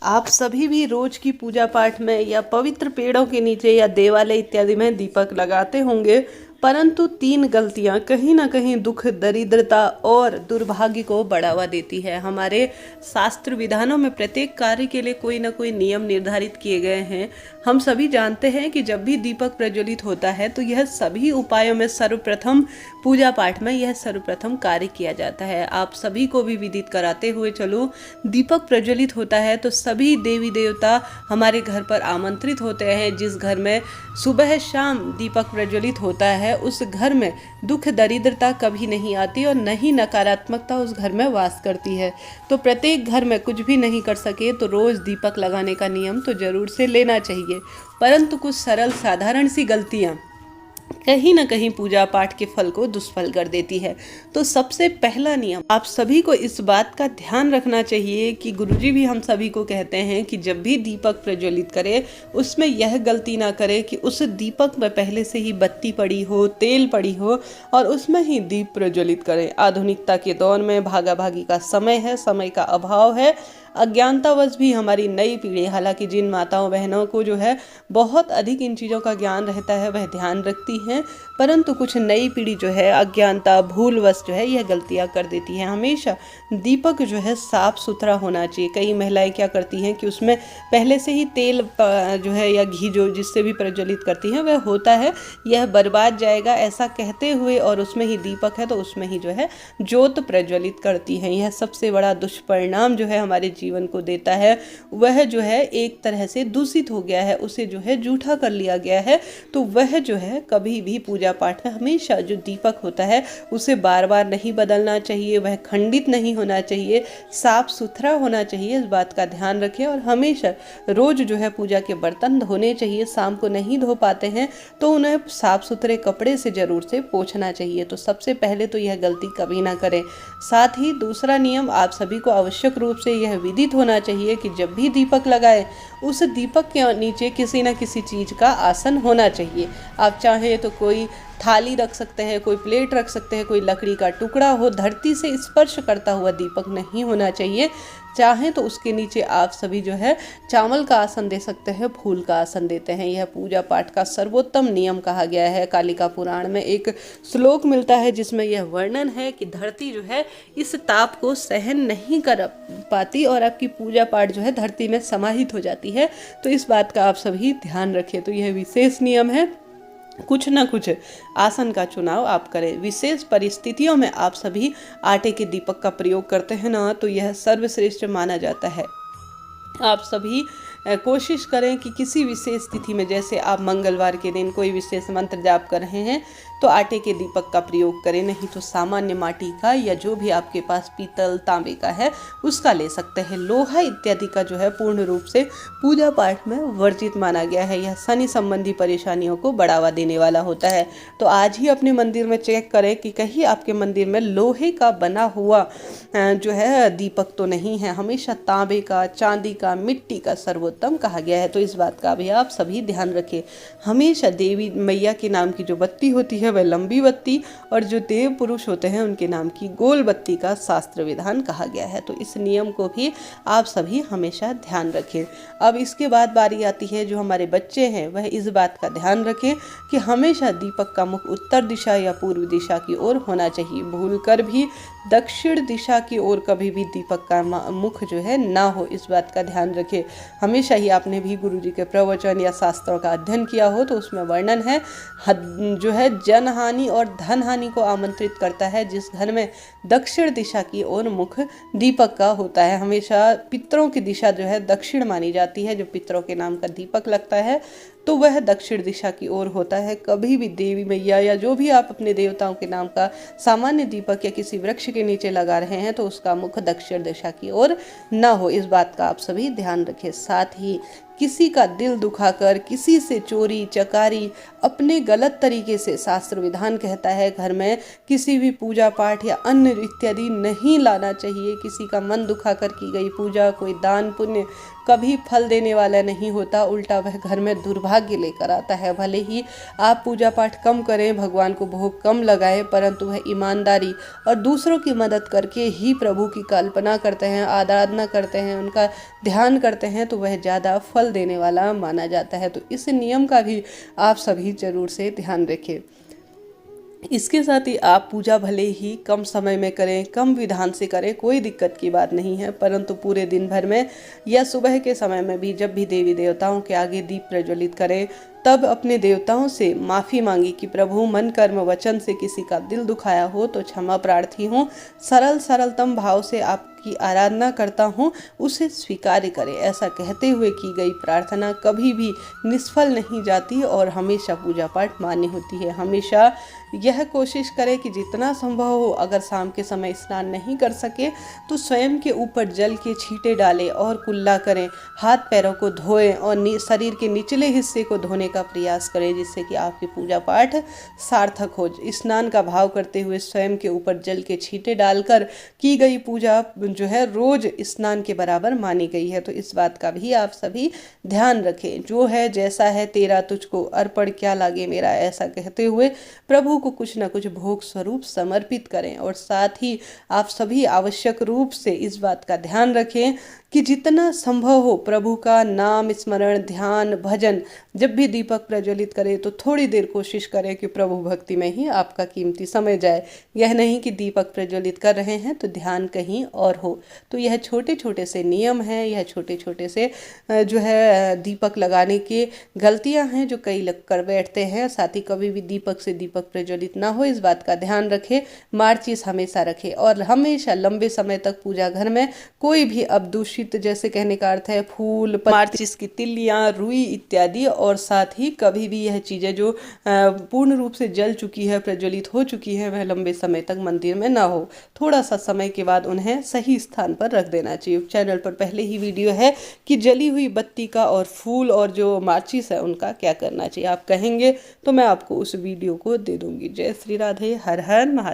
आप सभी भी रोज की पूजा पाठ में या पवित्र पेड़ों के नीचे या देवालय इत्यादि में दीपक लगाते होंगे, परंतु 3 गलतियां कहीं ना कहीं दुख, दरिद्रता और दुर्भाग्य को बढ़ावा देती है। हमारे शास्त्र विधानों में प्रत्येक कार्य के लिए कोई ना कोई नियम निर्धारित किए गए हैं। हम सभी जानते हैं कि जब भी दीपक प्रज्वलित होता है तो यह सभी उपायों में सर्वप्रथम पूजा पाठ में यह सर्वप्रथम कार्य किया जाता है। आप सभी को भी विदित कराते हुए चलो, दीपक प्रज्वलित होता है तो सभी देवी देवता हमारे घर पर आमंत्रित होते हैं। जिस घर में सुबह शाम दीपक प्रज्वलित होता है उस घर में दुख, दरिद्रता कभी नहीं आती और न ही नकारात्मकता उस घर में वास करती है। तो प्रत्येक घर में कुछ भी नहीं कर सके तो रोज दीपक लगाने का नियम तो जरूर से लेना चाहिए। परंतु कुछ सरल साधारण सी गलतियां कहीं ना कहीं पूजा पाठ के फल को दुष्फल कर देती है। तो सबसे पहला नियम, आप सभी को इस बात का ध्यान रखना चाहिए कि गुरुजी भी हम सभी को कहते हैं कि जब भी दीपक प्रज्वलित करें उसमें यह गलती ना करें कि उस दीपक में पहले से ही बत्ती पड़ी हो, तेल पड़ी हो और उसमें ही दीप प्रज्वलित करें। आधुनिकता के दौर में भागा भागी का समय है, समय का अभाव है, अज्ञानतावश भी हमारी नई पीढ़ी, हालांकि जिन माताओं बहनों को जो है बहुत अधिक इन चीज़ों का ज्ञान रहता है वह ध्यान रखती हैं, परंतु कुछ नई पीढ़ी जो है अज्ञानता भूलवश जो है यह गलतियां कर देती है। हमेशा दीपक जो है साफ सुथरा होना चाहिए। कई महिलाएं क्या करती हैं कि उसमें पहले से ही तेल जो है या घी जो जिससे भी प्रज्वलित करती हैं वह होता है, यह बर्बाद जाएगा ऐसा कहते हुए और उसमें ही दीपक है तो उसमें ही जो है ज्योत प्रज्वलित करती हैं। यह सबसे बड़ा दुष्परिणाम जो है हमारे जीवन को देता है। वह जो है एक तरह से दूषित हो गया है, उसे जो है जूठा कर लिया गया है। तो वह जो है कभी भी पूजा पाठ में हमेशा जो दीपक होता है उसे बार बार नहीं बदलना चाहिए, वह खंडित नहीं होना चाहिए, साफ सुथरा होना चाहिए। इस बात का ध्यान रखें और हमेशा रोज जो है पूजा के बर्तन धोने चाहिए। शाम को नहीं धो पाते हैं तो उन्हें साफ सुथरे कपड़े से जरूर से पोंछना चाहिए। तो सबसे पहले तो यह गलती कभी ना करें। साथ ही दूसरा नियम, आप सभी को आवश्यक रूप से यह विदित होना चाहिए कि जब भी दीपक लगाए उस दीपक के नीचे किसी न किसी चीज का आसन होना चाहिए। आप चाहें तो कोई थाली रख सकते हैं, कोई प्लेट रख सकते हैं, कोई लकड़ी का टुकड़ा हो, धरती से स्पर्श करता हुआ दीपक नहीं होना चाहिए। चाहें तो उसके नीचे आप सभी जो है चावल का आसन दे सकते हैं, फूल का आसन देते हैं। यह पूजा पाठ का सर्वोत्तम नियम कहा गया है। कालिका पुराण में एक श्लोक मिलता है जिसमें यह वर्णन है कि धरती जो है इस ताप को सहन नहीं कर पाती और आपकी पूजा पाठ जो है धरती में समाहित हो जाती है। तो इस बात का आप सभी ध्यान रखें। तो यह विशेष नियम है, कुछ ना कुछ आसन का चुनाव आप करें। विशेष परिस्थितियों में आप सभी आटे के दीपक का प्रयोग करते हैं ना, तो यह सर्वश्रेष्ठ माना जाता है। आप सभी कोशिश करें कि किसी विशेष तिथि में, जैसे आप मंगलवार के दिन कोई विशेष मंत्र जाप कर रहे हैं तो आटे के दीपक का प्रयोग करें, नहीं तो सामान्य माटी का या जो भी आपके पास पीतल तांबे का है उसका ले सकते हैं। लोहा इत्यादि का जो है पूर्ण रूप से पूजा पाठ में वर्जित माना गया है। यह शनि संबंधी परेशानियों को बढ़ावा देने वाला होता है। तो आज ही अपने मंदिर में चेक करें कि कहीं आपके मंदिर में लोहे का बना हुआ जो है दीपक तो नहीं है। हमेशा तांबे का, चांदी का, मिट्टी का सर्वोत्तम कहा गया है। तो इस बात का भी आप सभी ध्यान रखें। हमेशा देवी मैया के नाम की जो बत्ती होती है वह लंबी बत्ती और जो देव पुरुष होते हैं उनके नाम की गोल बत्ती का शास्त्र विधान कहा गया है। तो इस नियम को भी आप सभी हमेशा ध्यान रखें। अब इसके बाद बारी आती है जो हमारे बच्चे हैं वह इस बात का ध्यान रखें कि हमेशा दीपक का मुख उत्तर दिशा या पूर्व दिशा की ओर होना चाहिए। भूलकर भी दक्षिण दिशा की ओर कभी भी दीपक का मुख जो है ना हो, इस बात का ध्यान रखें। हमेशा ही आपने भी गुरुजी के प्रवचन या शास्त्रों का अध्ययन किया हो तो उसमें वर्णन है जो है जनहानि और धन हानि को आमंत्रित करता है जिस घर में दक्षिण दिशा की ओर मुख दीपक का होता है। हमेशा पितरों की दिशा जो है दक्षिण मानी जाती है। जो पितरों के नाम का दीपक लगता है तो वह दक्षिण दिशा की ओर होता है। कभी भी देवी मैया या जो भी आप अपने देवताओं के नाम का सामान्य दीपक या किसी वृक्ष के नीचे लगा रहे हैं तो उसका मुख दक्षिण दिशा की ओर ना हो, इस बात का आप सभी ध्यान रखें। साथ ही किसी का दिल दुखाकर, किसी से चोरी चकारी, अपने गलत तरीके से शास्त्र विधान कहता है घर में किसी भी पूजा पाठ या अन्न इत्यादि नहीं लाना चाहिए। किसी का मन दुखाकर की गई पूजा, कोई दान पुण्य कभी फल देने वाला नहीं होता, उल्टा वह घर में दुर्भाग्य लेकर आता है। भले ही आप पूजा पाठ कम करें, भगवान को भोग कम लगाएं, परंतु वह ईमानदारी और दूसरों की मदद करके ही प्रभु की कल्पना करते हैं, आराधना करते हैं, उनका ध्यान करते हैं, तो वह ज़्यादा फल देने वाला माना जाता है। तो इस नियम का भी आप सभी जरूर से ध्यान रखें। इसके साथ ही आप पूजा भले ही कम समय में करें, कम विधान से करें, कोई दिक्कत की बात नहीं है, परंतु पूरे दिन भर में या सुबह के समय में भी जब भी देवी देवताओं के आगे दीप प्रज्वलित करें, तब अपने देवताओं से माफ़ी मांगी कि प्रभु मन कर्म वचन से किसी का दिल दुखाया हो तो क्षमा प्रार्थी हूँ, सरलतम भाव से आपकी आराधना करता हूँ, उसे स्वीकार करें। ऐसा कहते हुए की गई प्रार्थना कभी भी निष्फल नहीं जाती और हमेशा पूजा पाठ मान्य होती है। हमेशा यह कोशिश करें कि जितना संभव हो, अगर शाम के समय स्नान नहीं कर सके तो स्वयं के ऊपर जल के छींटे डालें और कुल्ला करें, हाथ पैरों को धोएं और शरीर के निचले हिस्से को धोने का प्रयास करें, जिससे कि आपकी पूजा पाठ सार्थक हो। स्नान का भाव करते हुए स्वयं के ऊपर जल के छींटे डालकर की गई पूजा जो है रोज स्नान के बराबर मानी गई है। तो इस बात का भी आप सभी ध्यान रखें। जो है जैसा है तेरा तुझको अर्पण क्या लागे मेरा, ऐसा कहते हुए प्रभु को कुछ न कुछ भोग स्वरूप समर्पित करें। और साथ ही आप सभी आवश्यक रूप से इस बात का ध्यान रखें कि जितना संभव हो प्रभु का नाम स्मरण, ध्यान, भजन जब भी दीपक प्रज्वलित करें तो थोड़ी देर कोशिश करें कि प्रभु भक्ति में ही आपका कीमती समय जाए। यह नहीं कि दीपक प्रज्वलित कर रहे हैं तो ध्यान कहीं और हो। तो यह छोटे छोटे से नियम हैं, यह छोटे छोटे से जो है दीपक लगाने के गलतियां हैं जो कई लोग कर बैठते हैं। साथ ही कभी भी दीपक से दीपक प्रज्वलित ना हो, इस बात का ध्यान रखें। माचिस हमेशा रखें और हमेशा लंबे समय तक पूजा घर में कोई भी अवदूषित, जैसे कहने का अर्थ है फूल, माचिस की तिल्लियां, रुई इत्यादि, और साथ ही कभी भी यह चीजें जो पूर्ण रूप से जल चुकी है, प्रज्वलित हो चुकी है, वह लंबे समय तक मंदिर में ना हो। थोड़ा सा समय के बाद उन्हें सही स्थान पर रख देना चाहिए। चैनल पर पहले ही वीडियो है कि जली हुई बत्ती का और फूल और जो माचिस है उनका क्या करना चाहिए। आप कहेंगे तो मैं आपको उस वीडियो को दे दूंगी। जय श्री राधे, हर हर महादेव।